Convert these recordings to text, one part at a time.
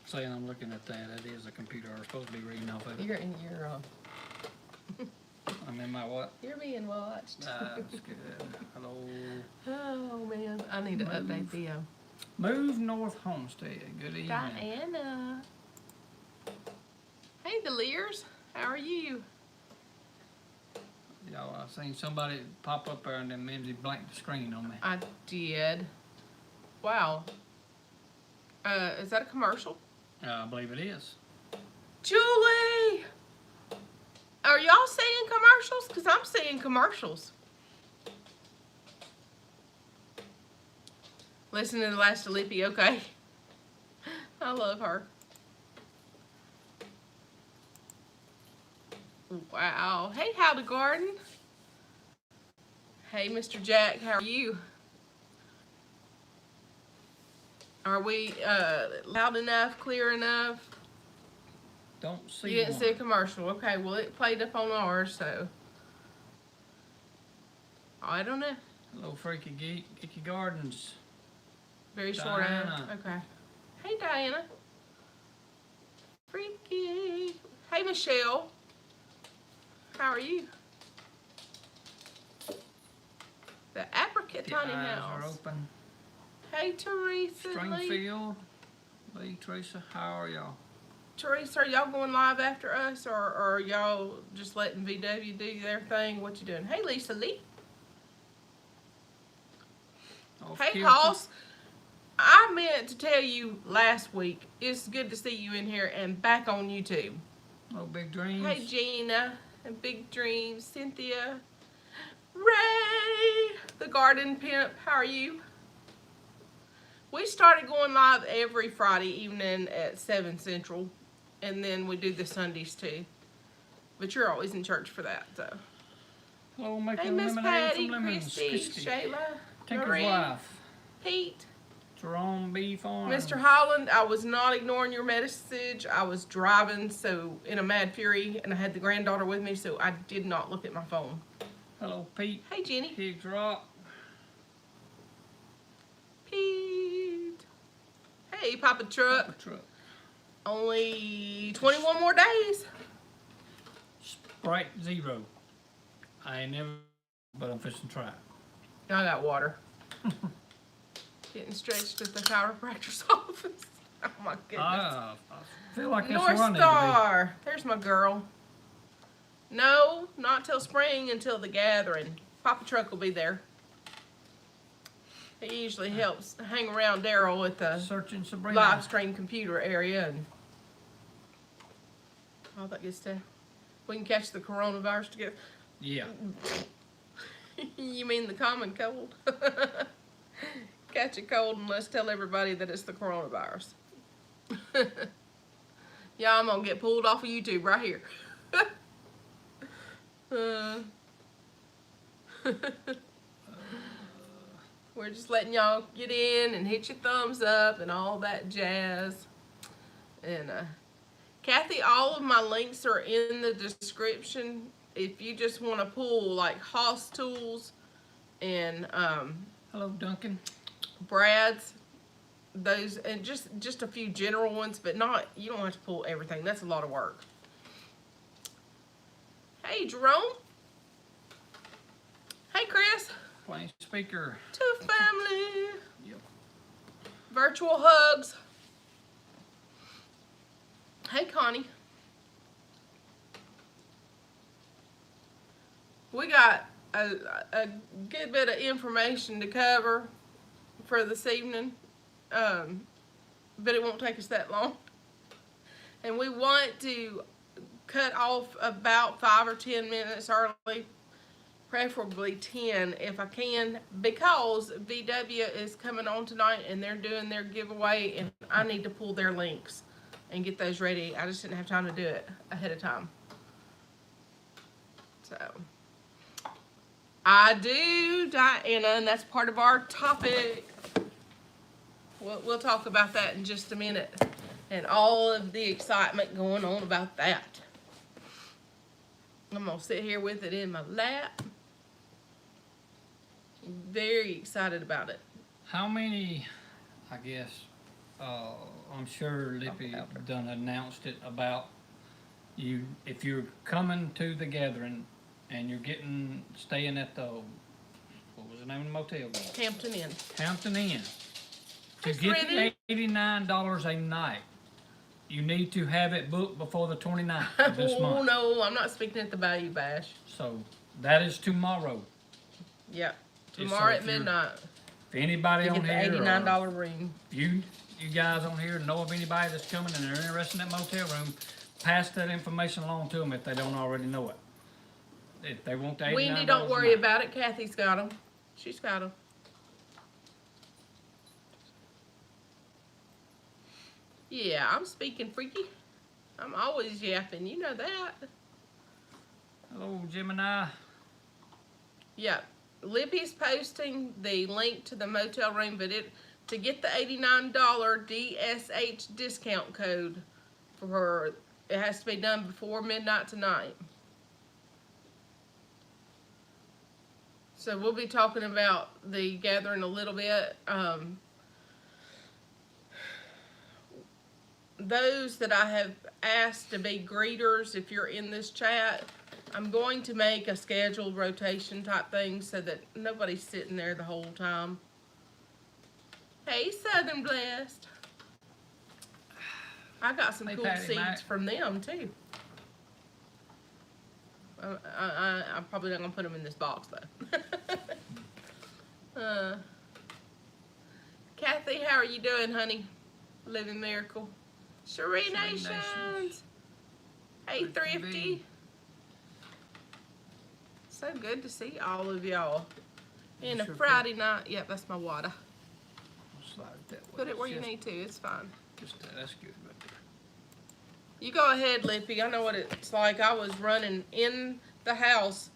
saying I'm looking at that. That is a computer. I'm supposed to be reading off of it. You're in your, I'm in my what? you're being watched. That's good. Hello. Oh man, I need to update the Move North Homestead. Good evening. Diana. Hey, the Lears, how are you? Y'all, I seen somebody pop up there and then Mimsy blanked the screen on me. I did. Wow. Is that a commercial? I believe it is. Julie! Are y'all seeing commercials? Because I'm seeing commercials. Listen to the last Lippy, okay? I love her. Wow. Hey, Howdy Garden. Hey, Mr. Jack, how are you? Are we loud enough, clear enough? Don't see You didn't one. see a commercial. Okay, well, it played up on ours, so. I don't know. Hello, Freaky Geeky Gardens. Very short Diana. Okay. Hey, Diana. Freaky. Hey, Michelle. How are you? The Apricot The Tiny eyes House. are open. Hey, Teresa. Lee. Stringfield. Lee, Teresa, how are y'all? Teresa, are y'all going live after us, or are y'all just letting VW do their thing? What you doing? Hey, Lisa Lee. Off Hey, kilter. Hoss. I meant to tell you last week, it's good to see you in here and back on YouTube. Oh, Big Dreams. Hey, Gina and Big Dreams, Cynthia, Ray, the Garden Pimp, how are you? We started going live every Friday evening at 7 Central, and then we do the Sundays too. But you're always in church for that, so. Hello, Hey, making Miss lemonade Patty, from lemons. Christy, Christy. Shayla, Tinker's Marie, wife. Pete. Jerome B. Farms. Mr. Holland, I was not ignoring your message. I was driving, so in a mad fury, and I had the granddaughter with me, so I did not look at my phone. Hello, Pete. Hey, Jenny. Higgs Rock. Pete. Hey, Papa Truck. Papa Truck. Only 21 more days. Sprite Zero. I ain't never, but I'm fixing to try it. I got water. Getting stretched at the chiropractor's office. Oh my goodness. I feel like that's North where I need to Star. There's my girl. No, not till spring, until the gathering. Papa Truck will be there. He usually helps hang around Daryl at be. the Searching Sabrina. live stream computer area and all that good stuff. We can catch the coronavirus together. Yeah. You mean the common cold? Catch a cold and let's tell everybody that it's the coronavirus. Yeah, I'm gonna get pulled off of YouTube right here. We're just letting y'all get in and hit your thumbs up and all that jazz. And Kathy, all of my links are in the description. If you just want to pull like Hoss tools and Hello, Duncan. Brad's, those, and just a few general ones, but not, you don't have to pull everything. That's a lot of work. Hey, Jerome. Hey, Chris. Playing speaker. To family. Yep. Virtual hugs. Hey, Connie. We got a good bit of information to cover for this evening, but it won't take us that long. And we want to cut off about 5 or 10 minutes early, preferably 10 if I can, because VW is coming on tonight and they're doing their giveaway, and I need to pull their links and get those ready. I just didn't have time to do it ahead of time. So I do, Diana, and that's part of our topic. We'll talk about that in just a minute, and all of the excitement going on about that. I'm gonna sit here with it in my lap. Very excited about it. How many, I guess, I'm sure Lippy done announced it about you. If you're coming to the gathering and you're staying at the, what was the name of the motel? Hampton Inn. Hampton Inn. To Hey, get Freddie. the $89 a night, you need to have it booked before the 29th of this Oh month. no, I'm not speaking at the Bayou Bash. So that is tomorrow. Yeah, So tomorrow if at you're- midnight. If anybody To on get the here, $89 room. you guys on here know of anybody that's coming and they're interested in that motel room, pass that information along to them if they don't already know it. If they want the $89 Wendy, don't worry a night. about it. Kathy's got them. She's got them. Yeah, I'm speaking freaky. I'm always yapping. You know that. Hello, Gemini. Yeah, Lippy's posting the link to the motel room, but to get the $89 DSH discount code for her, it has to be done before midnight tonight. So we'll be talking about the gathering a little bit. Those that I have asked to be greeters, if you're in this chat, I'm going to make a scheduled rotation type thing so that nobody's sitting there the whole time. Hey, Southern Blessed. I got some Hey, cool Patty seeds Mac. from them too. I'm probably not gonna put them in this box though. Kathy, how are you doing, honey? Living miracle. Cherie Cherie Nations. Nations. Hey, Good to Thrifty. be. So good to see all of y'all. And a Sure Friday night. Yep, that's my water. Slide it that way. Put it where you Just- need to. It's fine. Just that's good right there. You go ahead, Lippy. I know what it's like. I was running in the house.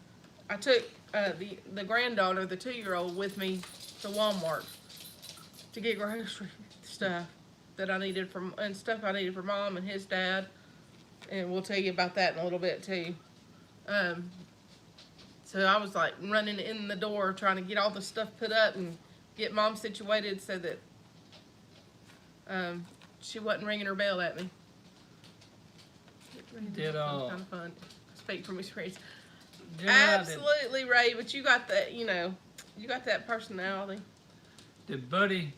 I took the granddaughter, the 2-year-old, with me to Walmart to get grocery stuff that I needed and stuff I needed for Mom and his dad. And we'll tell you about that in a little bit too. So I was like running in the door trying to get all the stuff put up and get Mom situated so that she wasn't ringing her bell at me. Did, kind of fun. Speak from experience. Gemini, Absolutely, Ray. But you got that, you got that personality. Did Buddy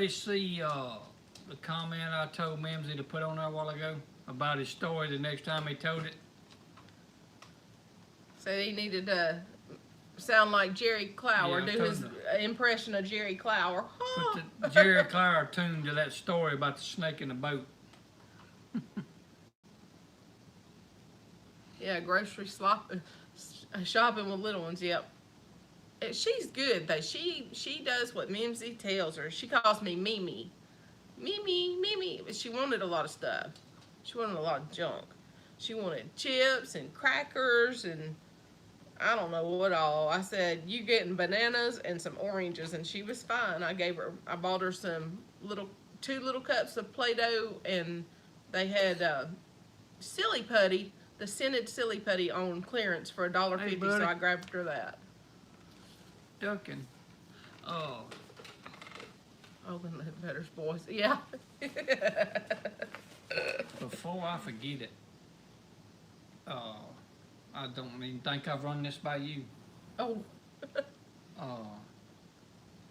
see the comment I told Mimsy to put on there a while ago about his story the next time he told it? So he needed to sound like Jerry Clower, Yeah, do his impression of Jerry Clower. Put the Jerry Clower tune to that story about the snake in the boat. Yeah, grocery shopping with little ones. Yep. She's good though. She does what Mimsy tells her. She calls me Mimi. Mimi. But she wanted a lot of stuff. She wanted a lot of junk. She wanted chips and crackers and I don't know what all. I said, you getting bananas and some oranges, and she was fine. I bought her some 2 little cups of Play-Doh, and they had Silly Putty, the scented Silly Putty on clearance for $1.50, Hey, so buddy. I grabbed her that. Ducking. Oh, Open the Better's boys. Yeah. before I forget it, I don't even think I've run this by you. Oh.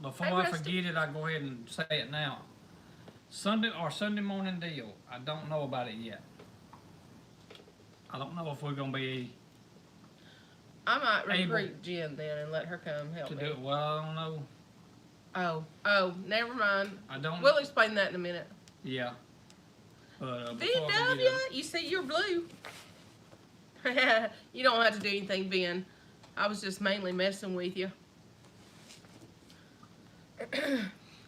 Before Hey, I Rusty. forget it, I go ahead and say it now. Sunday morning deal. I don't know about it yet. I don't know if we're gonna be I might Able. recruit Jen then and let her come help to me. do it. Well, I don't know. Oh, never mind. I don't. We'll explain that in a minute. Yeah. But before I VW, forget it, you see, you're blue. You don't have to do anything, Ben. I was just mainly messing with you.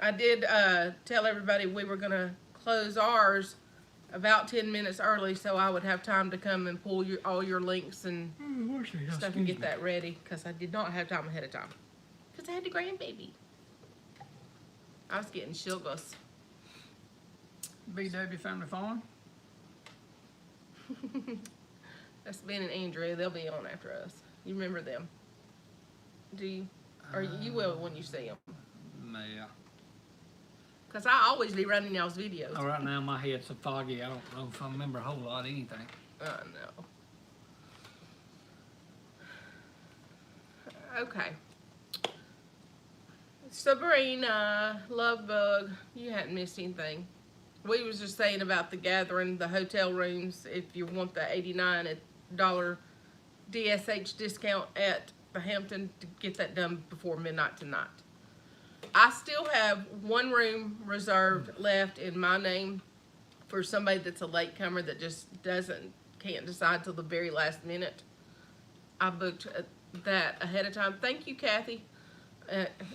I did tell everybody we were going to close ours about 10 minutes early so I would have time to come and pull all your links and stuff and get that ready because I did not have time ahead of time because I had the grandbaby. I was getting sugars. BW Family Farm. That's Ben and Andrea. They'll be on after us. You remember them? Do you? Or you will when you see them. Yeah. Because I always be running y'all's videos. Oh, right now my head's so foggy, I don't know if I remember a whole lot of anything. No. Okay. Sabrina, love bug, you hadn't missed anything. We was just saying about the gathering, the hotel rooms, if you want the $89 DSH discount at the Hampton, to get that done before midnight tonight. I still have one room reserved left in my name for somebody that's a latecomer that just can't decide till the very last minute. I booked that ahead of time. Thank you, Kathy.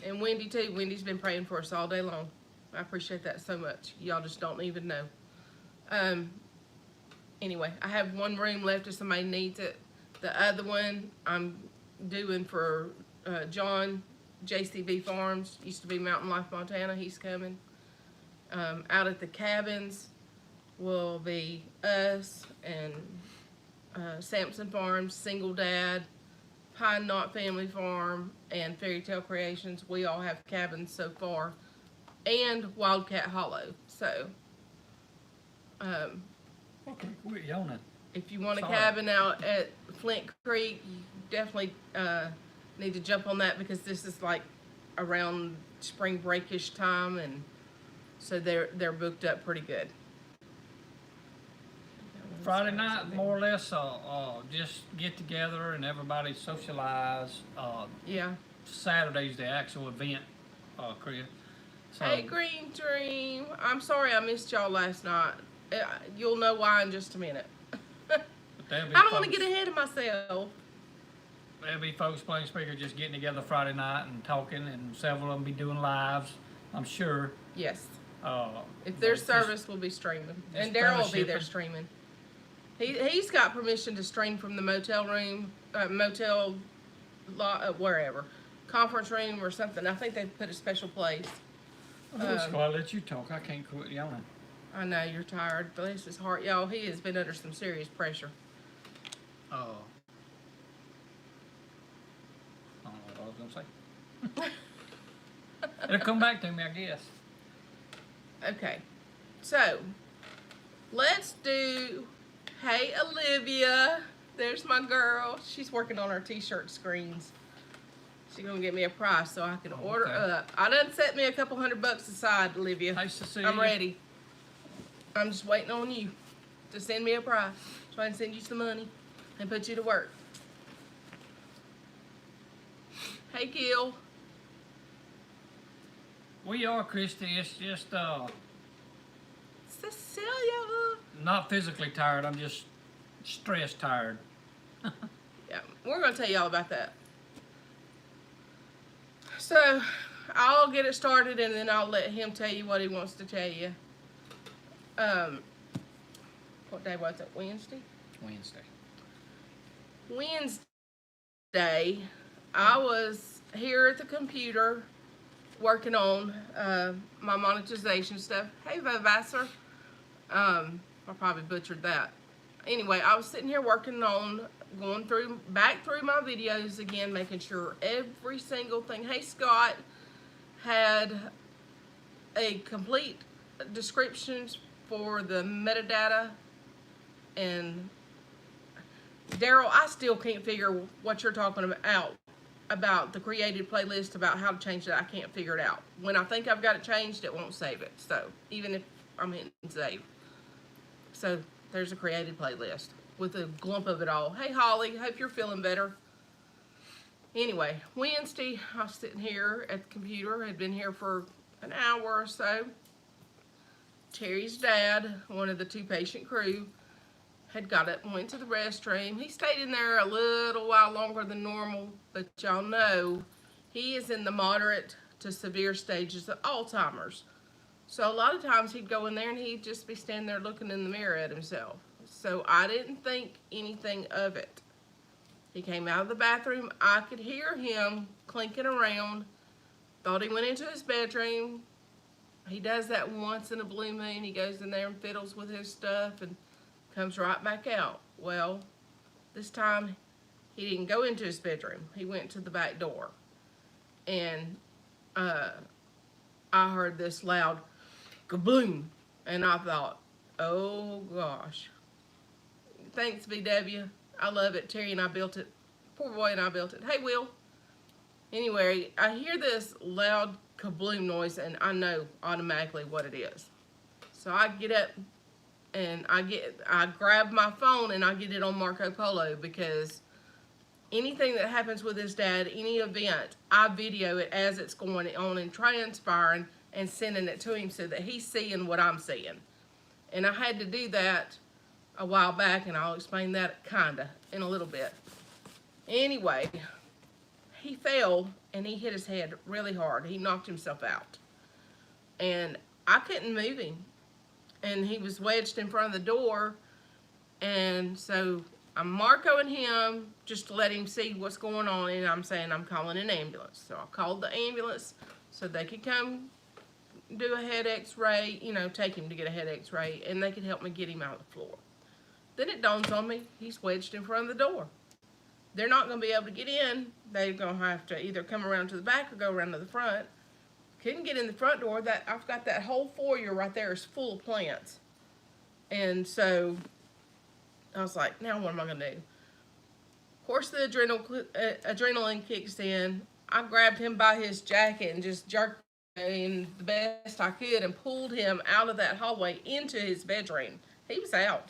And Wendy too. Wendy's been praying for us all day long. I appreciate that so much. Y'all just don't even know. Anyway, I have one room left if somebody needs it. The other one I'm doing for John, JCB Farms, used to be Mountain Life Montana. He's coming. Out at the cabins will be us and Sampson Farms, Single Dad, Pine Knot Family Farm, and Fairy Tale Creations. We all have cabins so far, and Wildcat Hollow. So, Okay, quit yawning. if you want a Sorry. cabin out at Flint Creek, you definitely need to jump on that, because this is like around spring breakish time, and so they're booked up pretty good. Friday night, more or less, just get together and everybody socialize. Yeah. Saturday's the actual event, Chris. So, Hey, Green Dream. I'm sorry I missed y'all last night. You'll know why in just a minute. I there'll be don't want to folks- get ahead of myself. There'll be folks playing speaker just getting together Friday night and talking, and several of them be doing lives, I'm sure. Yes. If but there's just- service, we'll be streaming. And just Daryl will be there fellowshipping. streaming. He's got permission to stream from the motel room, wherever. Conference room or something. I think they put a special place. So I'll let you talk. I can't quit yawning. I know you're tired. Bless his heart. Y'all, he has been under some serious pressure. I don't know what I was gonna say. It'll come back to me, I guess. Okay. So, let's do Hey Olivia. There's my girl. She's working on our t-shirt screens. She's gonna get me a price so I can order okay. up. I done set me a couple $100 aside, Olivia. Nice to see I'm you. ready. I'm just waiting on you to send me a price so I can send you some money and put you to work. Hey, Gil. We are, Christy. It's just Cecilia. not physically tired. I'm just stress tired. Yeah, we're gonna tell you all about that. So, I'll get it started and then I'll let him tell you what he wants to tell you. What day was it? Wednesday? Wednesday. Wednesday, I was here at the computer working on my monetization stuff. Hey, Vivasser. I probably butchered that. Anyway, I was sitting here working on going back through my videos again, making sure every single thing. Hey, Scott had a complete descriptions for the metadata, and Daryl, I still can't figure what you're talking about the created playlist, about how to change it. I can't figure it out. When I think I've got it changed, it won't save it. So even if I'm hitting save, so there's a created playlist with a glump of it all. Hey, Holly, hope you're feeling better. Anyway, Wednesday, I was sitting here at the computer. Had been here for an hour or so. Terry's dad, one of the 2 patient crew, had got up and went to the restroom. He stayed in there a little while longer than normal, but y'all know he is in the moderate to severe stages of Alzheimer's. So a lot of times he'd go in there and he'd just be standing there looking in the mirror at himself. So I didn't think anything of it. He came out of the bathroom. I could hear him clinking around. Thought he went into his bedroom. He does that once in a blue moon. He goes in there and fiddles with his stuff and comes right back out. Well, this time he didn't go into his bedroom. He went to the back door. And I heard this loud, "Who's there?" And I looked, and there was nobody there. And I said, "Well, I guess he's gone." And I went back in. And I heard him close the door. And I said, "Hey, kabloom. And I thought, oh gosh. Thanks, VW. I love it. Terry and I built it. PoorBoy and I built it. Hey, Will. Anyway, I hear this loud kabloom noise and I know automatically what it is. So I get up and I grab my phone and I get it on Marco Polo, because anything that happens with his dad, any event, I video it as it's going on and transpiring and sending it to him so that he's seeing what I'm seeing. And I had to do that a while back, and I'll explain that kinda in a little bit. Anyway, he fell and he hit his head really hard. He knocked himself out. And I couldn't move him. And he was wedged in front of the door. And so I'm Marcoing him just to let him see what's going on. And I'm saying I'm calling an ambulance. So I called the ambulance so they could come do a head x-ray, you know, take him to get a head x-ray, and they could help me get him out of the floor. Then it dawns on me, he's wedged in front of the door. They're not going to be able to get in. They're going to have to either come around to the back or go around to the front. Couldn't get in the front door. I've got that whole foyer right there is full of plants. And so I was like, now what am I going to do? Of course, the adrenaline kicks in. I grabbed him by his jacket and just jerked him the best I could and pulled him out of that hallway into his bedroom. He was out,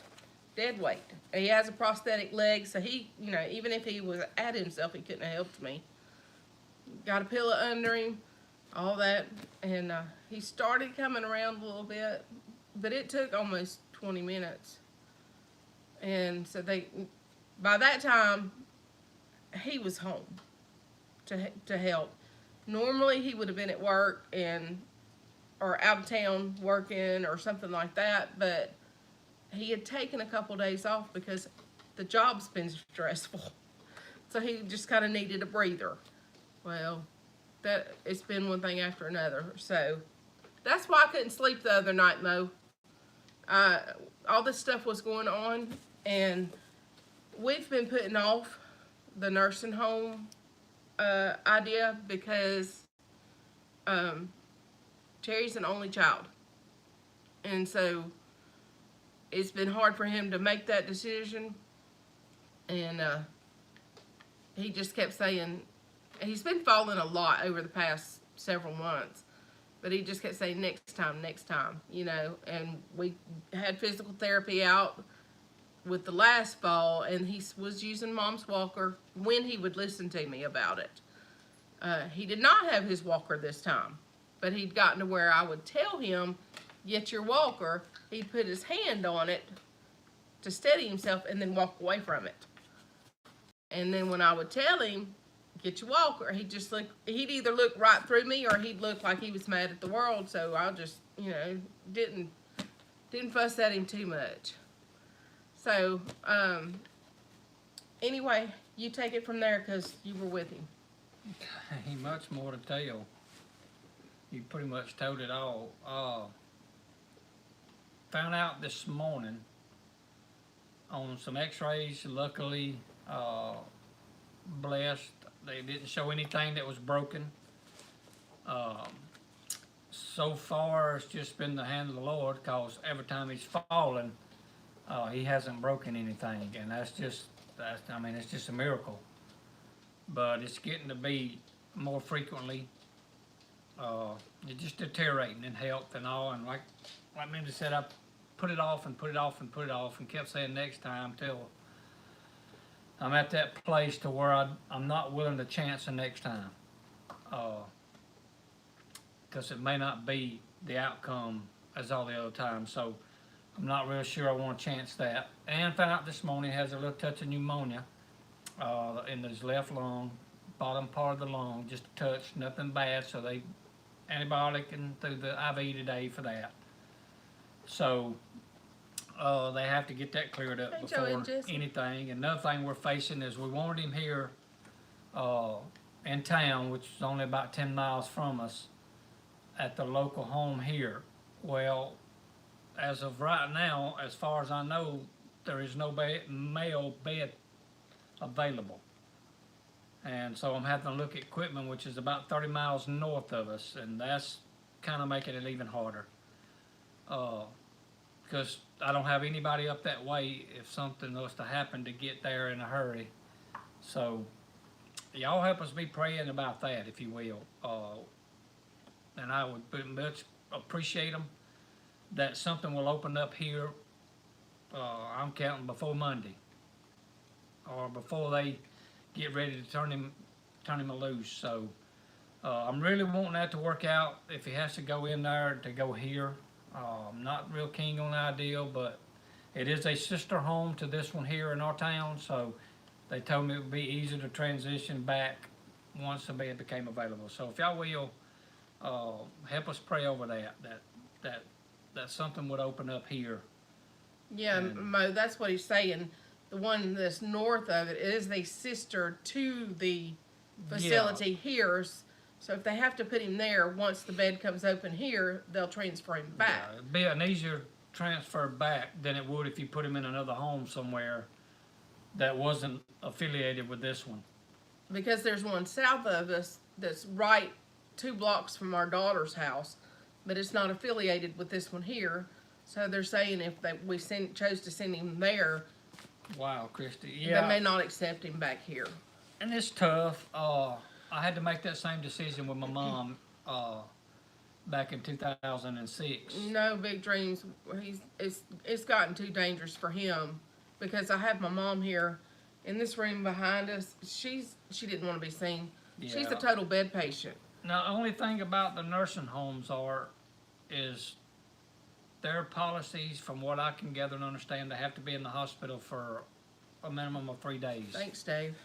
dead weight. He has a prosthetic leg, so he, you know, even if he was at himself, he couldn't have helped me. Got a pillow under him, all that, and he started coming around a little bit, but it took almost 20 minutes. And so by that time, he was home to help. Normally he would have been at work or out of town working or something like that, but he had taken a couple days off because the job's been stressful. So he just kind of needed a breather. Well, it's been one thing after another. So that's why I couldn't sleep the other night, Mo. All this stuff was going on, and we've been putting off the nursing home idea because Terry's an only child. And so it's been hard for him to make that decision. And he just kept saying, he's been falling a lot over the past several months, but he just kept saying next time, you know. And we had physical therapy out with the last fall, and he was using Mom's walker when he would listen to me about it. He did not have his walker this time, but he'd gotten to where I would tell him, get your walker. He'd put his hand on it to steady himself and then walk away from it. And then when I would tell him, get your walker, he'd either look right through me or he'd look like he was mad at the world. So I just, you know, didn't fuss at him too much. So, anyway, you take it from there because you were with him. Ain't much more to tell. You pretty much told it all. Found out this morning on some x-rays, luckily, blessed, they didn't show anything that was broken. So far, it's just been the hand of the Lord, because every time he's fallen, he hasn't broken anything, and it's just a miracle. But it's getting to be more frequently, it's just deteriorating in health and all, and like Mimsy said, I put it off and put it off and put it off and kept saying next time till I'm at that place to where I'm not willing to chance the next time, because it may not be the outcome as all the other times. So I'm not real sure I want to chance that. And found out this morning he has a little touch of pneumonia in his left lung, bottom part of the lung, just a touch, nothing bad. So they antibiotic and through the IV today for that. So they have to get that cleared up before anything. Another thing we're facing is we wanted him here in town, which is only about 10 miles from us, at the local home here. Well, as of right now, as far as I know, there is no male bed available. And so I'm having to look at Quitman, which is about 30 miles north of us, and that's kind of making it even harder. because I don't have anybody up that way if something was to happen to get there in a hurry. So y'all help us be praying about that, if you will. And I would very much appreciate them that something will open up here. I'm counting before Monday, or before they get ready to turn him loose. So I'm really wanting that to work out. If he has to go in there, to go here. I'm not real keen on the idea, but it is a sister home to this one here in our town, so they told me it would be easy to transition back once the bed became available. So if y'all will, help us pray over that something would open up here. Yeah, Mo, that's what he's saying. The one that's north of it is a sister to the facility here. So if they have to put him there, once the bed comes open here, they'll transfer him back. It'd be an easier transfer back than it would if you put him in another home somewhere that wasn't affiliated with this one. Because there's one south of us that's right 2 blocks from our daughter's house, but it's not affiliated with this one here. So they're saying if we chose to send him there, wow, Christy, yeah, they may not accept him back here. And it's tough. I had to make that same decision with my mom back in 2006. No big dreams. It's gotten too dangerous for him because I have my mom here in this room behind us. She didn't want to be seen. Yeah. She's a total bed patient. Now, the only thing about the nursing homes is their policies, from what I can gather and understand, they have to be in the hospital for a minimum of 3 days. Thanks, Dave.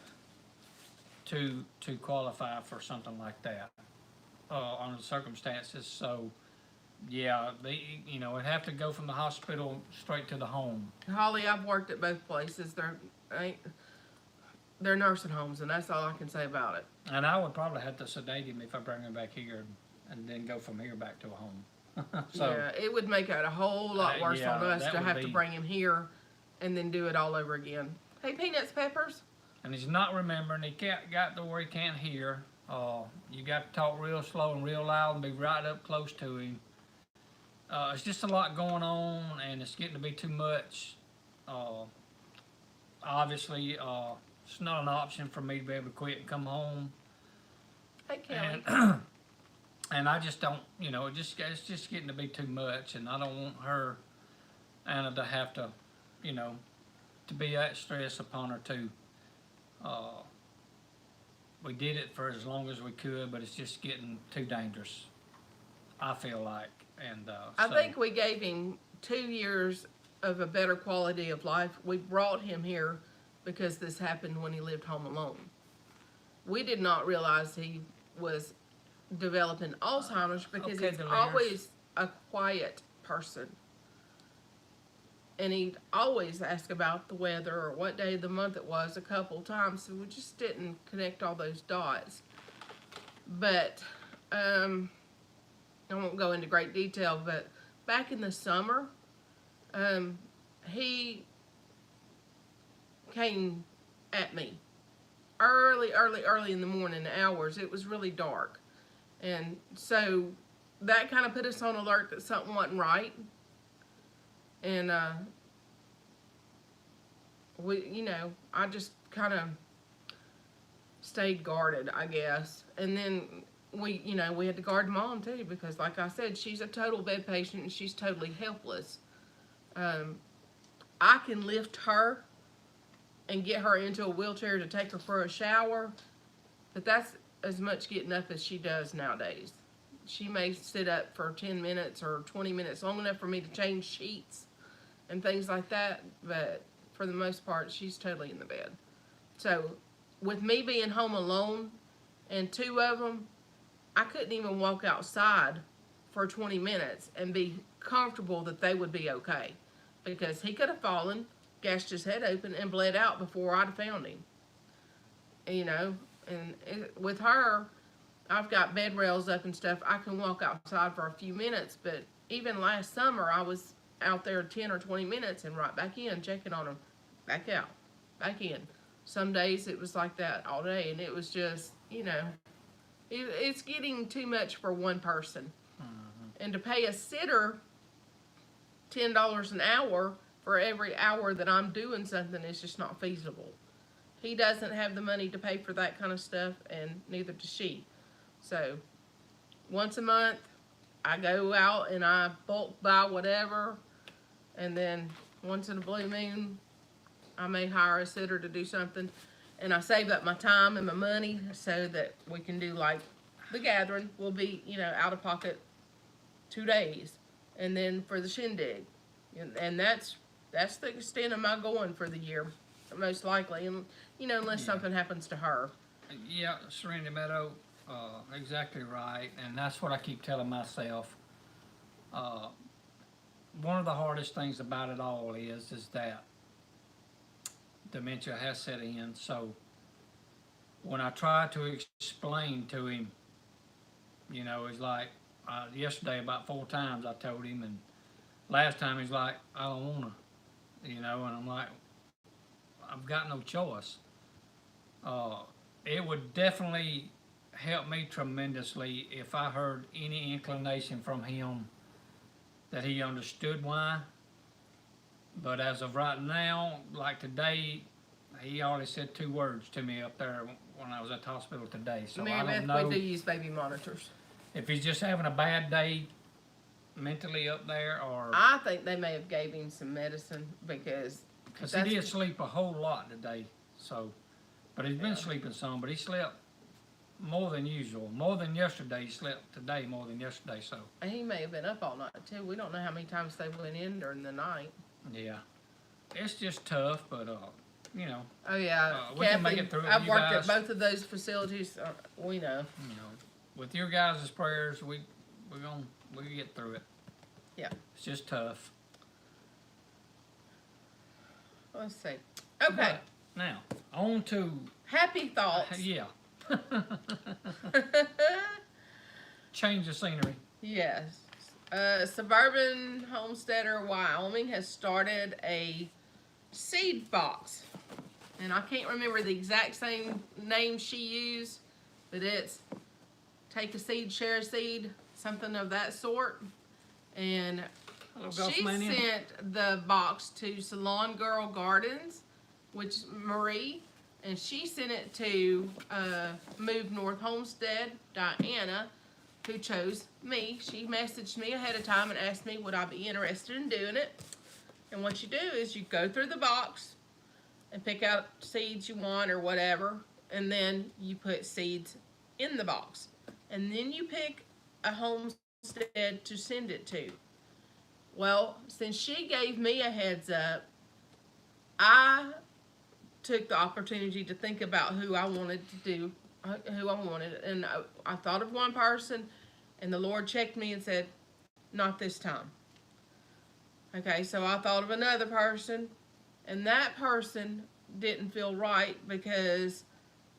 To qualify for something like that under the circumstances. So, yeah, it'd have to go from the hospital straight to the home. Holly, I've worked at both places. They're nursing homes, and that's all I can say about it. And I would probably have to sedate him if I bring him back here and then go from here back to a home. So, yeah, it would make it a whole lot worse on us to have to bring him here and then do it all over again. Hey, Peanuts, Peppers. And he's not remembering. He got to where he can't hear. You got to talk real slow and real loud and be right up close to him. It's just a lot going on, and it's getting to be too much. Obviously, it's not an option for me to be able to quit and come home. Hey, Kelly. And I just don't, it's just getting to be too much, and I don't want her, Anna, to have to, to be that stress upon her too. We did it for as long as we could, but it's just getting too dangerous, I feel like. And I think we gave him 2 years of a better quality of life. We brought him here because this happened when he lived home alone. We did not realize he was developing Alzheimer's because he's always a quiet person. And he'd always ask about the weather or what day of the month it was a couple times, so we just didn't connect all those dots. But I won't go into great detail, but back in the summer, he came at me early in the morning hours. It was really dark. And so that kind of put us on alert that something wasn't right. And I just kind of stayed guarded, I guess. And then we had to guard Mom too, because like I said, she's a total bed patient and she's totally helpless. I can lift her and get her into a wheelchair to take her for a shower, but that's as much getting up as she does nowadays. She may sit up for 10 minutes or 20 minutes, long enough for me to change sheets and things like that, but for the most part, she's totally in the bed. So, with me being home alone and 2 of them, I couldn't even walk outside for 20 minutes and be comfortable that they would be okay, because he could have fallen, gashed his head open, and bled out before I'd have found him. And with her, I've got bed rails up and stuff. I can walk outside for a few minutes, but even last summer, I was out there 10 or 20 minutes and right back in, checking on them, back out, back in. Some days it was like that all day, and it was just, it's getting too much for one person. Mm-hmm. And to pay a sitter $10 an hour for every hour that I'm doing something is just not feasible. He doesn't have the money to pay for that kind of stuff, and neither does she. So, once a month, I go out and I bulk buy whatever, and then once in a blue moon, I may hire a sitter to do something, and I save up my time and my money so that we can do like the gathering. We'll be, out of pocket 2 days, and then for the shindig, and that's the extent of my going for the year, most likely, and unless something happens to her. Yeah, Serenity Meadow, exactly right, and that's what I keep telling myself. One of the hardest things about it all is that dementia has set in. So when I try to explain to him, it's like yesterday about 4 times I told him, and last time he's like, I don't wanna, and I'm like, I've got no choice. It would definitely help me tremendously if I heard any inclination from him that he understood why. But as of right now, like today, he already said 2 words to me up there when I was at the hospital today. So I don't know. We do use baby monitors. If he's just having a bad day mentally up there, or I think they may have gave him some medicine because he did sleep a whole lot today. So, but he's been sleeping some, but he slept more than usual, more than yesterday. He slept today more than yesterday. So he may have been up all night too. We don't know how many times they went in during the night. Yeah, it's just tough, but Oh yeah, we can make it through it. I've worked at both of those facilities. We know. With your guys' prayers, we get through it. Yeah, it's just tough. Let's see. Okay. But now on to happy thoughts. Yeah. Change the scenery. Yes. Suburban homesteader Wyoming has started a seed box, and I can't remember the exact same name she used, but it's take a seed, share a seed, something of that sort. And she sent the box to Salon Girl Gardens, which Marie, and she sent it to Move North Homestead, Diana, who chose me. She messaged me ahead of time and asked me would I be interested in doing it. And what you do is you go through the box and pick out seeds you want or whatever, and then you put seeds in the box. And then you pick a homestead to send it to. Well, since she gave me a heads up, I took the opportunity to think about who I wanted to do, and I thought of one person, and the Lord checked me and said, not this time. Okay, so I thought of another person, and that person didn't feel right because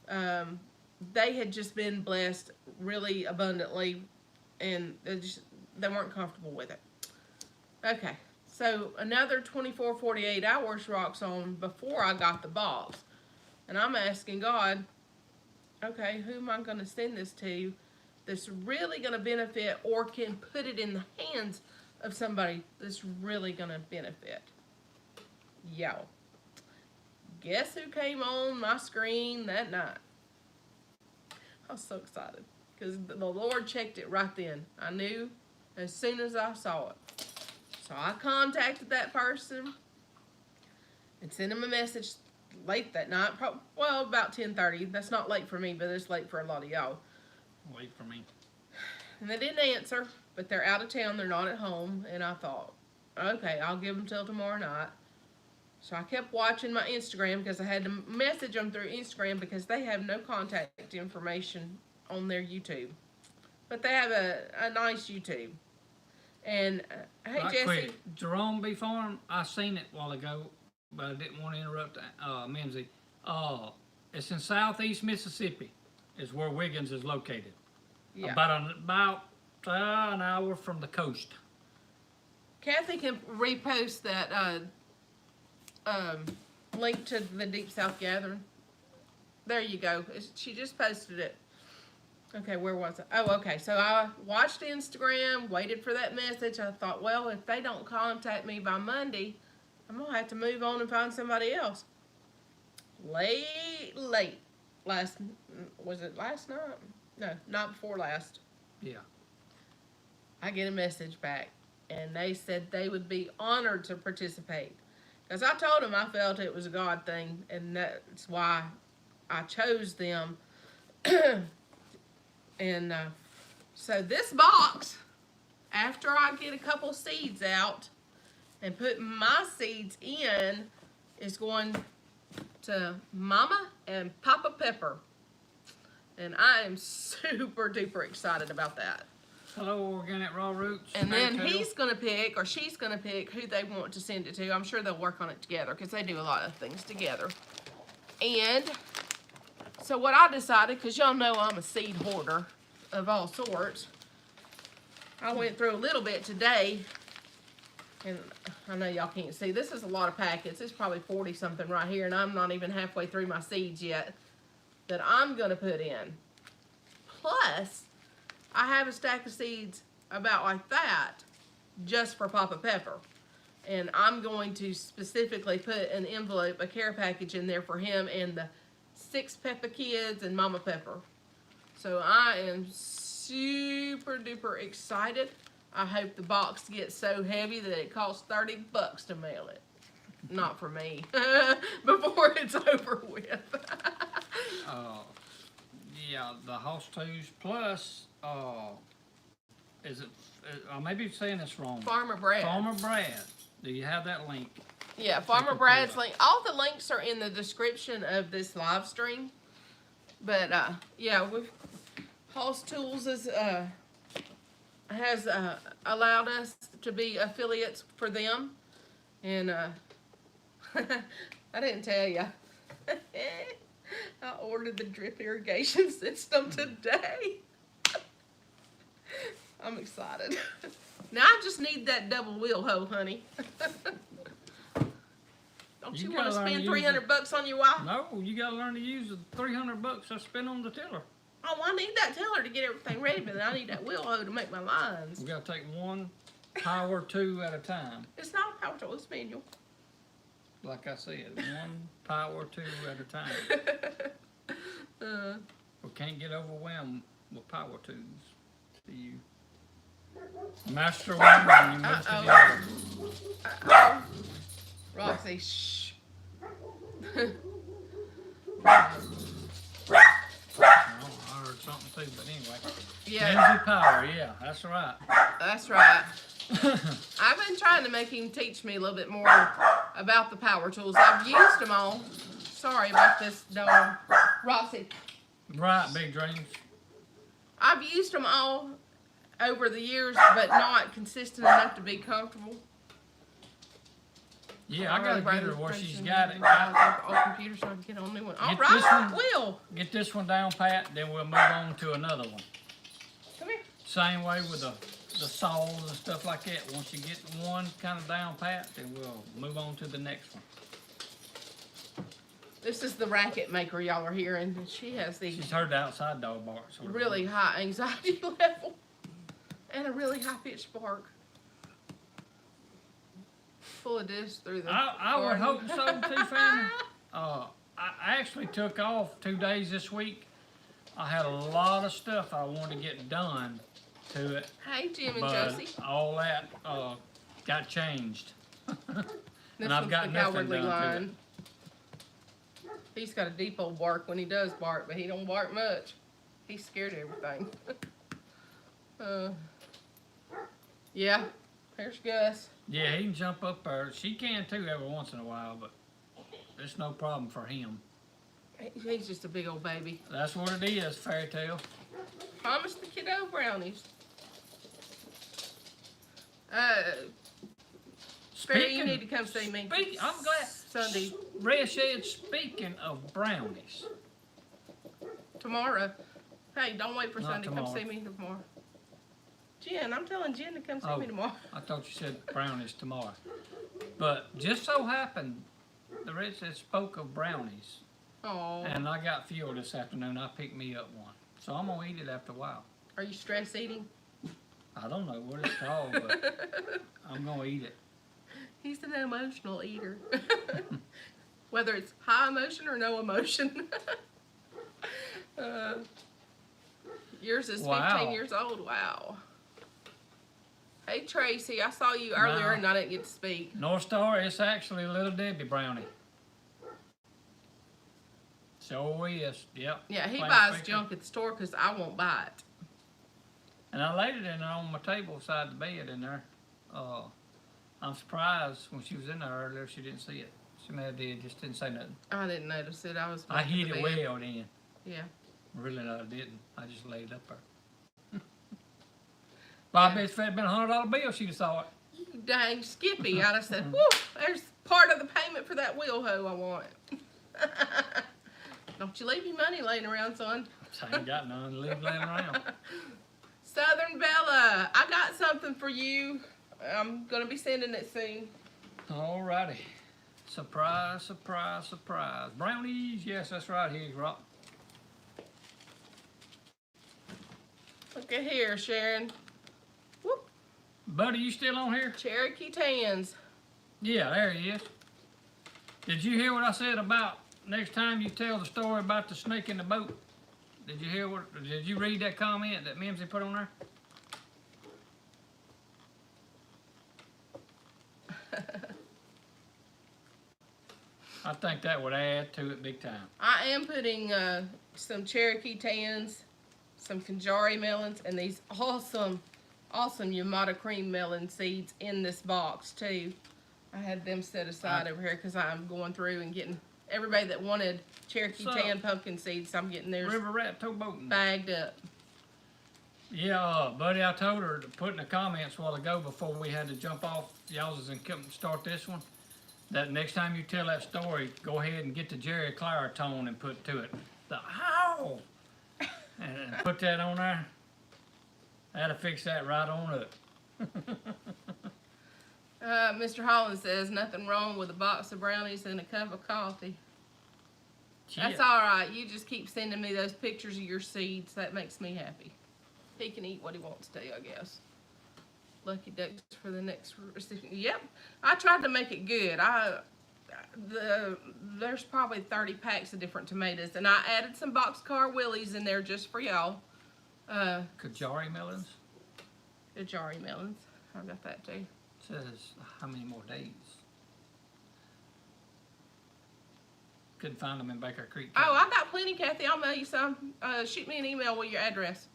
they had just been blessed really abundantly, and they weren't comfortable with it. Okay, so another 24, 48 hours rocks on before I got the box, and I'm asking God, okay, who am I going to send this to that's really going to benefit or can put it in the hands of somebody that's really going to benefit? Y'all, guess who came on my screen that night? I was so excited because the Lord checked it right then. I knew as soon as I saw it. So I contacted that person and sent him a message late that night, about 10:30. That's not late for me, but it's late for a lot of y'all. Late for me. And they didn't answer, but they're out of town. They're not at home. And I thought, okay, I'll give them till tomorrow night. So I kept watching my Instagram because I had to message them through Instagram because they have no contact information on their YouTube. But they have a nice YouTube. And, hey, right, Jesse. Quick. Jerome B. Farm, I seen it a while ago, but I didn't want to interrupt Mimsy. It's in southeast Mississippi is where Wiggins is located. Yeah. About an hour from the coast. Kathy can repost that link to the Deep South Gathering. There you go. She just posted it. Okay, where was it? Oh, okay. So I watched Instagram, waited for that message. I thought, well, if they don't contact me by Monday, I'm going to have to move on and find somebody else. Late. Was it last night? No, not before last. Yeah. I get a message back, and they said they would be honored to participate. Because I told them I felt it was a God thing, and that's why I chose them. And so this box, after I get a couple seeds out and put my seeds in, is going to Mama and Papa Pepper. And I am super duper excited about that. Hello, Organic Raw Roots. And then he's going to pick, or she's going to pick, who they want to send it to. I'm sure they'll work on it together because they do a lot of things together. And so what I decided, because y'all know I'm a seed hoarder of all sorts, I went through a little bit today. And I know y'all can't see. This is a lot of packets. It's probably 40 something right here. And I'm not even halfway through my seeds yet that I'm going to put in. Plus, I have a stack of seeds about like that just for Papa Pepper. And I'm going to specifically put an envelope, a care package in there for him and the 6 Peppa kids and Mama Pepper. So I am super duper excited. I hope the box gets so heavy that it costs $30 to mail it. Not for me. Before it's over with. Yeah, the Hoss Twos plus, is it, I may be saying this wrong. Farmer Brad. Farmer Brad. Do you have that link? Yeah, Farmer Brad's link. All the links are in the description of this live stream. But, yeah, Hoss Tools has allowed us to be affiliates for them. And, I didn't tell you. I ordered the drip irrigation system today. I'm excited. Now I just need that double wheel hoe, honey. Don't you want to spend $300 on your wife? No, you gotta learn to use the $300 I spent on the tiller. Oh, I need that tiller to get everything ready, but I need that wheel hoe to make my lines. We gotta take one power tool at a time. It's not a power tool, it's manual. Like I said, one power tool at a time. We can't get overwhelmed with power tools. See you. Master one and you move to the other. Roxy, shh. I heard something too, but anyway. Yeah. Mimsy Power, yeah, that's right. That's right. I've been trying to make him teach me a little bit more about the power tools. I've used them all. Sorry about this dog. Roxy. Right, Big Dreams. I've used them all over the years, but not consistent enough to be comfortable. Yeah, I gotta get her where she's got it. All computers so I can get on new one. All right, Will. Get this one down pat, then we'll move on to another one. Come here. Same way with the saws and stuff like that. Once you get one kind of down pat, then we'll move on to the next one. This is the racket maker y'all are hearing. She has the She's heard the outside dog bark. really high anxiety level and a really high pitched bark. Full of this through the I would hope so too, family. I actually took off 2 days this week. I had a lot of stuff I wanted to get done to it. Hey, Jim and but Josie. all that got changed. And I've got nothing done to it. He's got a deep old bark when he does bark, but he don't bark much. He's scared of everything. Yeah, there's Gus. Yeah, he can jump up there. She can too every once in a while, but it's no problem for him. He's just a big old baby. That's what it is, fairy tale. Promise the kiddo brownies. Barry, you need to come see me. I'm glad. Sunday. Red Shed, speaking of brownies. Tomorrow. Hey, don't wait for Not Sunday. tomorrow. Come see me tomorrow. Jen, I'm telling Jen to come see me tomorrow. I thought you said brownies tomorrow. But just so happened, the Red Shed spoke of brownies. Oh. And I got fuel this afternoon. I picked me up one. So I'm gonna eat it after a while. Are you stress eating? I don't know what it's called, but I'm gonna eat it. He's an emotional eater. Whether it's high emotion or no emotion. Yours is 15 years old. Wow. Hey, Tracy, I saw you earlier and I didn't get to speak. North Star, it's actually a Little Debbie brownie. So is, yep. Yeah, he buys junk at the store because I won't buy it. And I laid it in there on my table beside the bed in there. I'm surprised when she was in there earlier she didn't see it. She may have did, just didn't say nothing. I didn't notice it. I hid it well then. Yeah. Really, no, I didn't. I just laid it up there. Well, I bet if it had been a $100 bill, she'd have saw it. You dang Skippy. I'd have said, whoo, there's part of the payment for that wheel hoe I want. Don't you leave your money laying around, son. I ain't got none to leave laying around. Southern Bella, I got something for you. I'm going to be sending it soon. Alrighty. Surprise, surprise, surprise. Brownies, yes, that's right, here's Rock. Look at here, Sharon. Whoop. Buddy, you still on here? Cherokee Tans. Yeah, there he is. Did you hear what I said about next time you tell the story about the snake in the boat? Did you read that comment that Mimsy put on there? I think that would add to it big time. I am putting some Cherokee Tans, some Kanjari melons, and these awesome Yamada cream melon seeds in this box too. I had them set aside over here because I'm going through and getting everybody that wanted Cherokee Tan pumpkin seeds. I'm getting theirs River Rat Towboating bagged up. Yeah, buddy, I told her to put in the comments a while ago before we had to jump off y'all's and start this one, that next time you tell that story, go ahead and get the Jerry Clara tone and put to it the ow, and put that on there. That'll fix that right on up. Mr. Holland says nothing wrong with a box of brownies and a cup of coffee. Yeah. That's all right. You just keep sending me those pictures of your seeds. That makes me happy. He can eat what he wants to, I guess. Lucky ducks for the next recipient. Yep, I tried to make it good. There's probably 30 packs of different tomatoes, and I added some boxcar willies in there just for y'all. Kajari melons? Kajari melons. I got that too. Says how many more days? Couldn't find them in Baker Creek. Oh, I got plenty, Kathy. I'll mail you some. Shoot me an email with your address.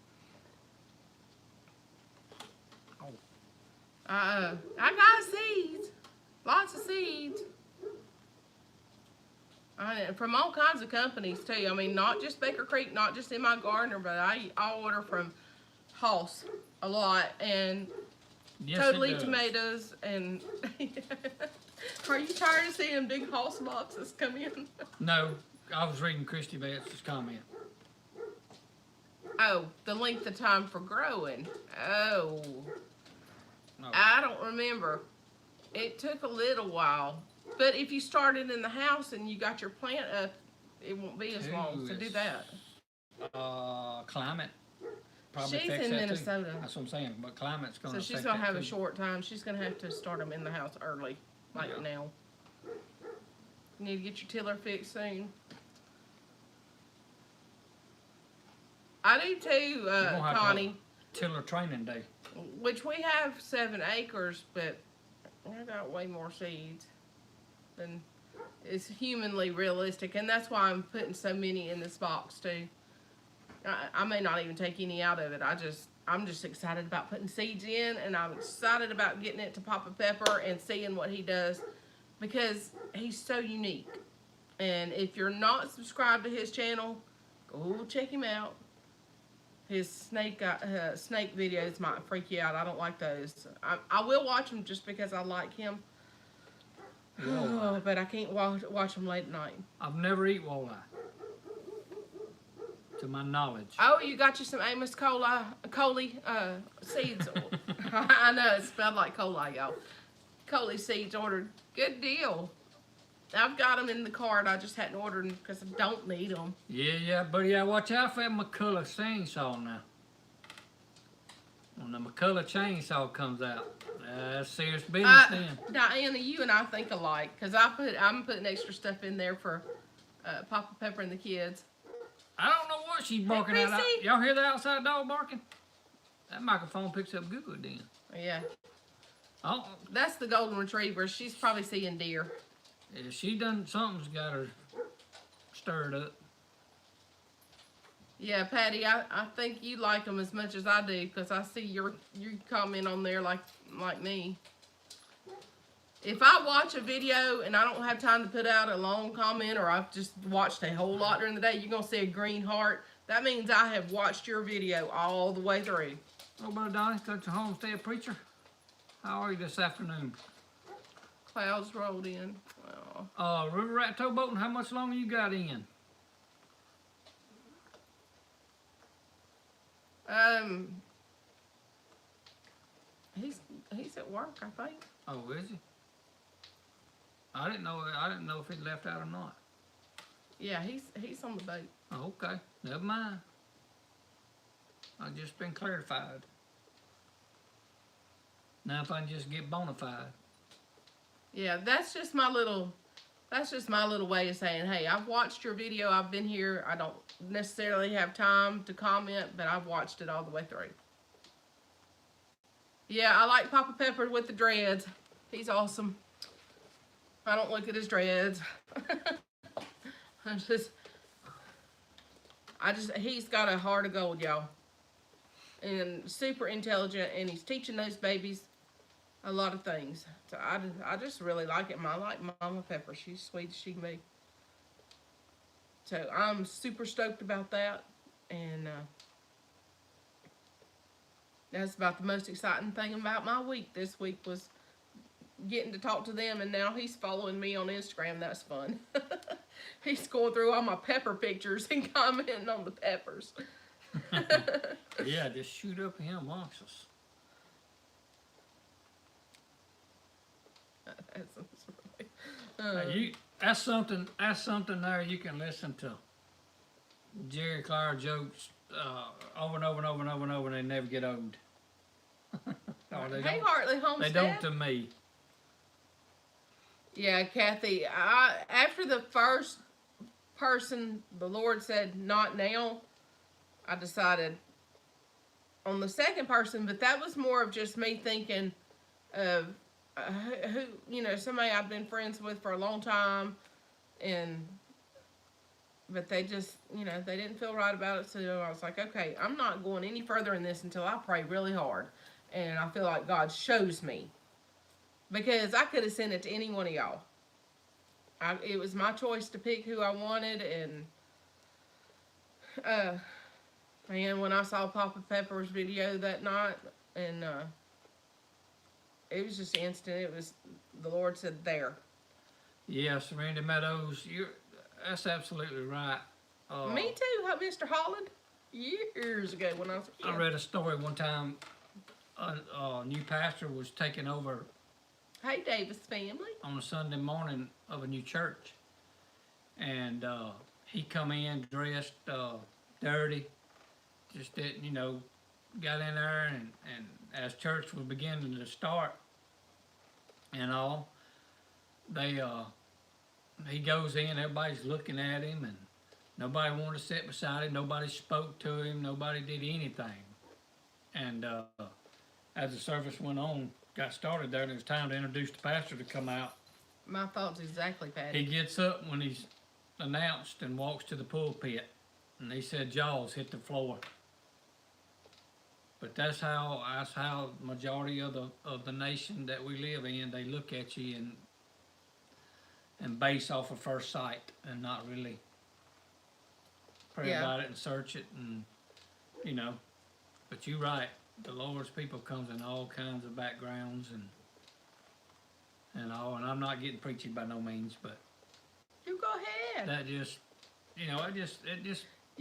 Oh. I got seeds. Lots of seeds. From all kinds of companies too. I mean, not just Baker Creek, not just in my gardener, but I order from Hoss a lot, and yes, Totally Tomatoes, and are you tired of seeing big Hoss boxes come in? No, I was reading Christy Betts' comment. Oh, the length of time for growing. Oh. No. I don't remember. It took a little while. But if you started in the house and you got your plant up, it won't be as long. So do that. Climate. Probably She's in Minnesota. That's what I'm saying. But climate's going to So she's going to have a short time. She's going to have to start them in the house early, like now. You need to get your tiller fixed soon. I do too, Connie. Tiller training day. Which we have 7 acres, but I got way more seeds than is humanly realistic, and that's why I'm putting so many in this box too. I may not even take any out of it. I'm just excited about putting seeds in, and I'm excited about getting it to Papa Pepper and seeing what he does, because he's so unique. And if you're not subscribed to his channel, go check him out. His snake videos might freak you out. I don't like those. I will watch them just because I like him. Oh, but I can't watch them late at night. I've never eaten walleye, to my knowledge. Oh, you got you some Amos Coley seeds. I know, it's spelled like coli, y'all. Coley seeds ordered. Good deal. I've got them in the cart. I just hadn't ordered them because I don't need them. Yeah, buddy. Yeah, watch out for that McCullough chainsaw now. When the McCullough chainsaw comes out, that's serious business then. Diana, you and I think alike because I'm putting extra stuff in there for Papa Pepper and the kids. I don't know what she's barking at. Chrissy. Y'all hear the outside dog barking? That microphone picks up good then. Yeah. Oh, That's the golden retriever. She's probably seeing deer. yeah, she done something's got her stirred up. Yeah, Patty, I think you like them as much as I do because I see your comment on there like me. If I watch a video and I don't have time to put out a long comment or I've just watched a whole lot during the day, you're going to see a green heart. That means I have watched your video all the way through. Oh, Brother Donnie, got your homestead preacher. How are you this afternoon? Clouds rolled in. Well, River Rat Towboating, how much longer you got in? He's at work, I think. Oh, is he? I didn't know if he left out or not. Yeah, he's on the boat. Oh, okay. Never mind. I've just been clarified. Now if I can just get bona fide. Yeah, that's just my little way of saying, hey, I've watched your video, I've been here, I don't necessarily have time to comment, but I've watched it all the way through. Yeah, I like Papa Pepper with the dreads. He's awesome. I don't look at his dreads. He's got a heart of gold, y'all. And super intelligent, and he's teaching those babies a lot of things. So I just really like him. I like Mama Pepper. She's sweet as she can be. So I'm super stoked about that. And that's about the most exciting thing about my week. This week was getting to talk to them, and now he's following me on Instagram. That's fun. He's going through all my pepper pictures and commenting on the peppers. Yeah, just shoot up him amongst us. That's something there you can listen to. Jerry Clower jokes over and over and over and over and over, and they never get old. Hey, Hartley Homestead. They don't to me. Yeah, Kathy, after the first person, the Lord said, not now, I decided on the second person, but that was more of just me thinking of somebody I've been friends with for a long time, but they just, they didn't feel right about it, so I was like, okay, I'm not going any further in this until I pray really hard, and I feel like God shows me, because I could have sent it to any one of y'all. It was my choice to pick who I wanted, and when I saw Papa Pepper's video that night, and it was just instant. It was, the Lord said, there. Yes, Randy Meadows, that's absolutely right. Me too, Mr. Holland. Years ago when I was a kid. I read a story one time. A new pastor was taking over. Hey, Davis family. On a Sunday morning of a new church, and he come in dressed dirty, just didn't, got in there, and as church was beginning to start and all, he goes in, everybody's looking at him, and nobody wanted to sit beside him, nobody spoke to him, nobody did anything. And as the service went on, got started there, and it was time to introduce the pastor to come out. My thoughts exactly, Patty. He gets up when he's announced and walks to the pulpit, and he said, "Jaws hit the floor." But that's how majority of the nation that we live in, they look at you and base off of first sight and not really pray about it and search it, and But you're right. The Lord's people comes in all kinds of backgrounds and all, and I'm not getting preachy by no means, but you go ahead. That just, you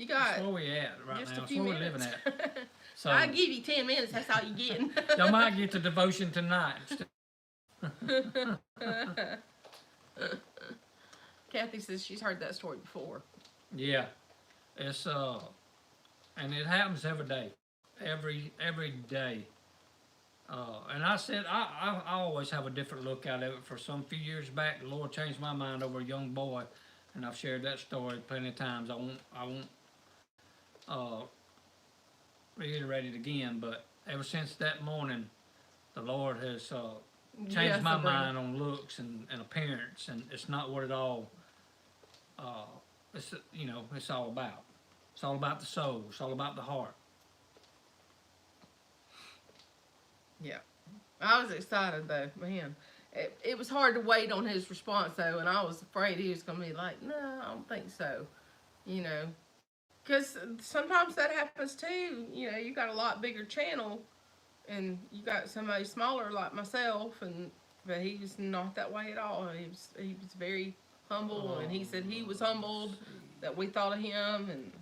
got that's where we at right just now. a few That's where minutes. we're living at. So I give you 10 minutes. That's all you're getting. y'all might get the devotion tonight. Kathy says she's heard that story before. Yeah, it's and it happens every day, every day. And I said I always have a different look at it. For some few years back, the Lord changed my mind over a young boy, and I've shared that story plenty of times. I won't uh, reiterate it again. But ever since that morning, the Lord has changed Yes, my Sabrina. mind on looks and appearance, and it's not what it all. It's it's all about. It's all about the soul. It's all about the heart. Yeah. I was excited though, man. It was hard to wait on his response though, and I was afraid he was going to be like, no, I don't think so. You know, because sometimes that happens too. You know, you got a lot bigger channel, and you got somebody smaller like myself, but he was not that way at all. He was very humble, and he said he was humbled that we thought of him, and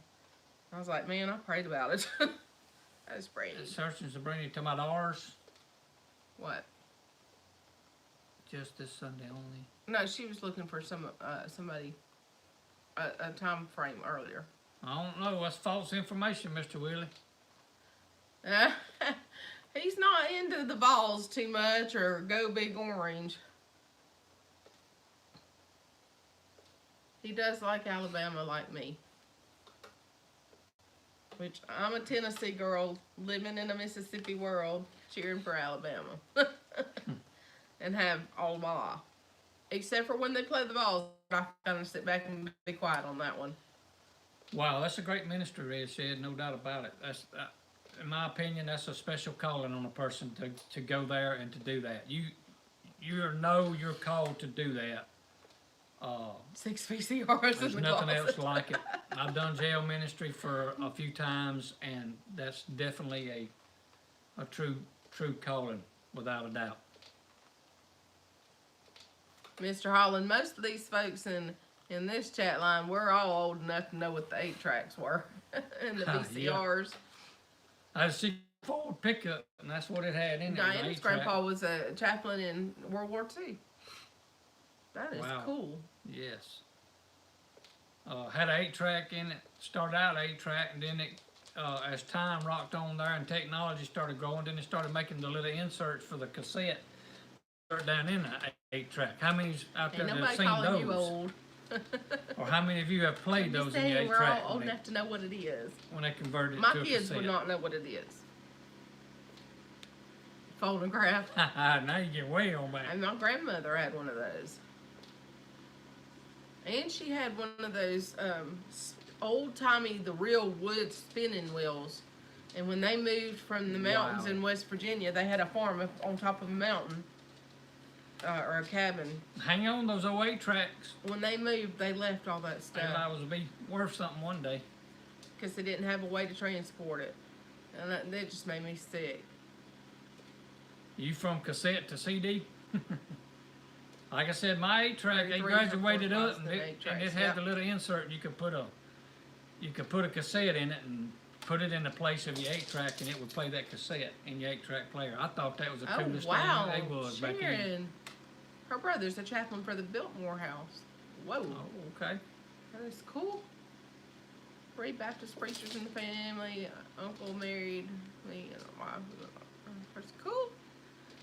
I was like, man, I prayed about it. I was praying. Searching Sabrina to my ours. What? Just this Sunday only. No, she was looking for somebody a time frame earlier. I don't know. That's false information, Mr. Willie. He's not into the balls too much or go big orange. He does like Alabama like me. Which I'm a Tennessee girl living in a Mississippi world cheering for Alabama. And have all my life. Except for when they play the balls, I kind of sit back and be quiet on that one. Wow, that's a great ministry, Red said, no doubt about it. That's, in my opinion, that's a special calling on a person to go there and to do that. You're called to do that. 6 VCRs There's in the nothing closet. else like it. I've done jail ministry for a few times, and that's definitely a true calling, without a doubt. Mr. Holland, most of these folks in this chat line, we're all old enough to know what the 8-tracks were and the VCRs. I had a 6-forward pickup, and that's what it had in it. Diana's grandpa was a chaplain in World War II. That is cool. Yes. Had an 8-track in it. Started out 8-track, and then it, as time rocked on there and technology started growing, then they started making the little inserts for the cassette. Down in the 8-track. How many's out there that have seen those? You old. Or how many of you have played those in the 8-track? We're all old enough to know what it is. When they converted it My to a kids cassette. would not know what it is. Phonograph. Now you get way on back. And my grandmother had one of those. And she had one of those old-timey, the real wood spinning wheels. And when they moved from the mountains in West Virginia, they had a farm up on top of a mountain. Or a cabin. Hang on, those old 8-tracks. When they moved, they left all that stuff. They liable to be worth something one day. Because they didn't have a way to transport it. And that just made me sick. You from cassette to CD? Like I said, my 8-track, they 33 graduated up, and 8-tracks, it had the little insert. You could put a cassette in it and put it in the place of your 8-track, and it would play that cassette in your 8-track player. I thought that was the coolest thing they was back then. Her brother's a chaplain for the Biltmore House. Whoa. Oh, okay. That is cool. 3 Baptist preachers in the family. Uncle married me and my wife. That's cool.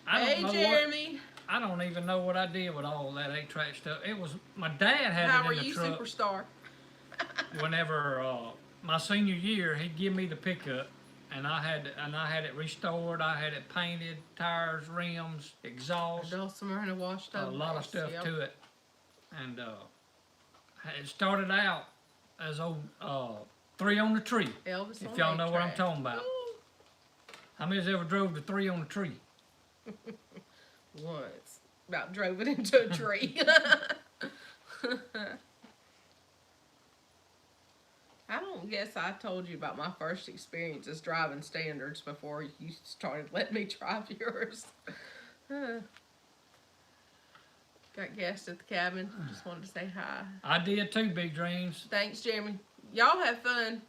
Hey, Jeremy. I don't even know what I did with all that 8-track stuff. It was, my dad had How it in the truck. How were you, superstar? Whenever my senior year, he'd give me the pickup, and I had it restored. I had it painted, tires, rims, exhaust, Dulcimer and a washed a up. lot of stuff to it. And it started out as old 3 on the Tree. Elvis if y'all know what I'm talking about. Ooh. How many's ever drove the 3 on the Tree? Once. About drove it into a tree. I don't guess I told you about my first experiences driving standards before you started letting me drive yours. Got gassed at the cabin. Just wanted to say hi. I did too, Big Dreams. Thanks, Jeremy. Y'all have fun.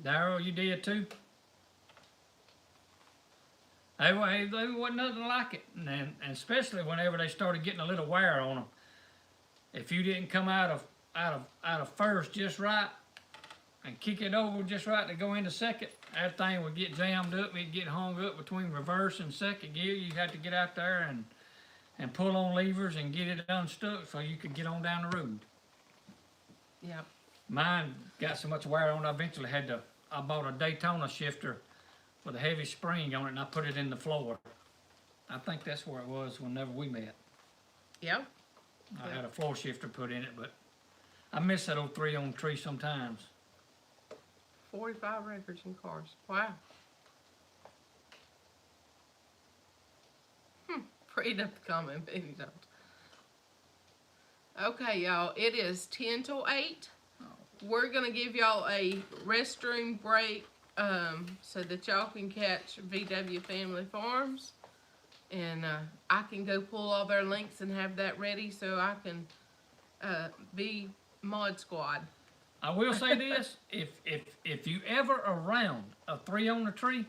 Daryl, you did too? They wasn't nothing like it, and especially whenever they started getting a little wear on them. If you didn't come out of first just right, and kick it over just right to go into second, that thing would get jammed up. It'd get hung up between reverse and second gear. You had to get out there and pull on levers and get it unstuck so you could get on down the road. Yep. Mine got so much wear on, I eventually I bought a Daytona shifter with a heavy spring on it, and I put it in the floor. I think that's where it was whenever we met. Yep. I had a floor shifter put in it, but I miss that old 3-on-3 sometimes. 45 records in cars. Wow. Read up the comment, baby, don't. Okay, y'all, it is 10 till 8. We're going to give y'all a restroom break so that y'all can catch VW Family Farms. And I can go pull all their links and have that ready so I can be Mod Squad. I will say this, if you ever around a 3-on-3,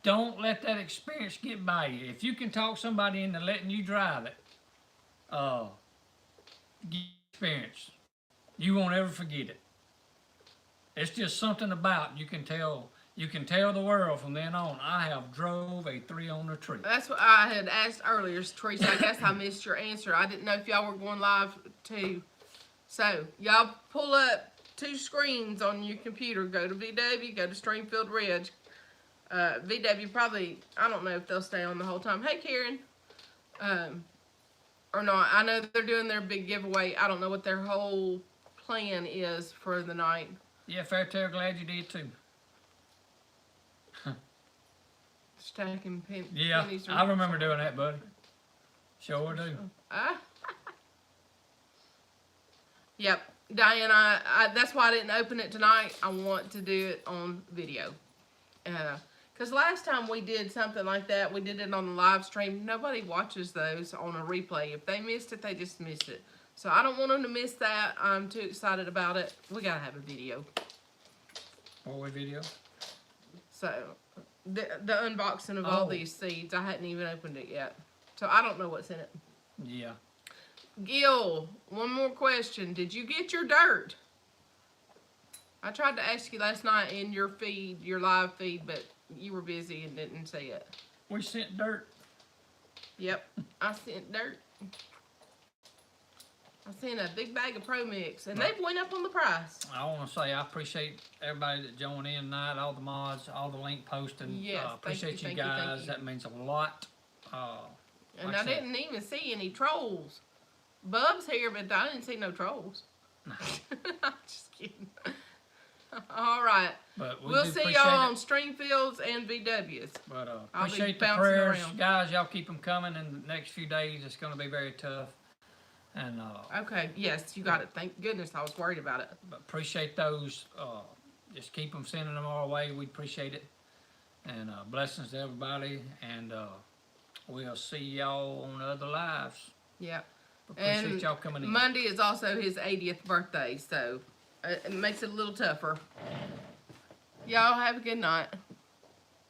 don't let that experience get by you. If you can talk somebody into letting you drive it, get experience. You won't ever forget it. It's just something about you can tell the world from then on. I have drove a 3-on-3. That's what I had asked earlier, Teresa. I guess I missed your answer. I didn't know if y'all were going live too. So y'all pull up 2 screens on your computer. Go to VW. Go to Stringfield Ridge. VW probably, I don't know if they'll stay on the whole time. Hey, Karen. Or not. I know they're doing their big giveaway. I don't know what their whole plan is for the night. Yeah, Fairtail, glad you did too. Stacking yeah, pennies. I remember doing that, buddy. Sure do. Yep. Diane, that's why I didn't open it tonight. I want to do it on video. Because last time we did something like that, we did it on the live stream. Nobody watches those on a replay. If they missed it, they just missed it. So I don't want them to miss that. I'm too excited about it. We got to have a video. PoorBoy video? So, the unboxing of all these seeds, I hadn't even opened it yet. So I don't know what's in it. Yeah. Gil, one more question. Did you get your dirt? I tried to ask you last night in your feed, your live feed, but you were busy and didn't see it. We sent dirt. Yep, I sent dirt. I sent a big bag of Pro Mix, and they've went up on the price. I want to say I appreciate everybody that joined in tonight, all the mods, all the link posting. Yes, appreciate you guys. That means a lot. And I didn't even see any trolls. Bub's here, but I didn't see no trolls. I'm just kidding. All right. But we'll see y'all on Stringfields and VWs. But appreciate the prayers. Guys, y'all keep them coming in the next few days. It's going to be very tough. And okay, yes, you got it. Thank goodness. I was worried about it. But appreciate those. Just keep them sending them our way. We appreciate it. And blessings to everybody. And we'll see y'all on other lives. Yep. Appreciate y'all coming in. Monday is also his 80th birthday, so it makes it a little tougher. Y'all have a good night.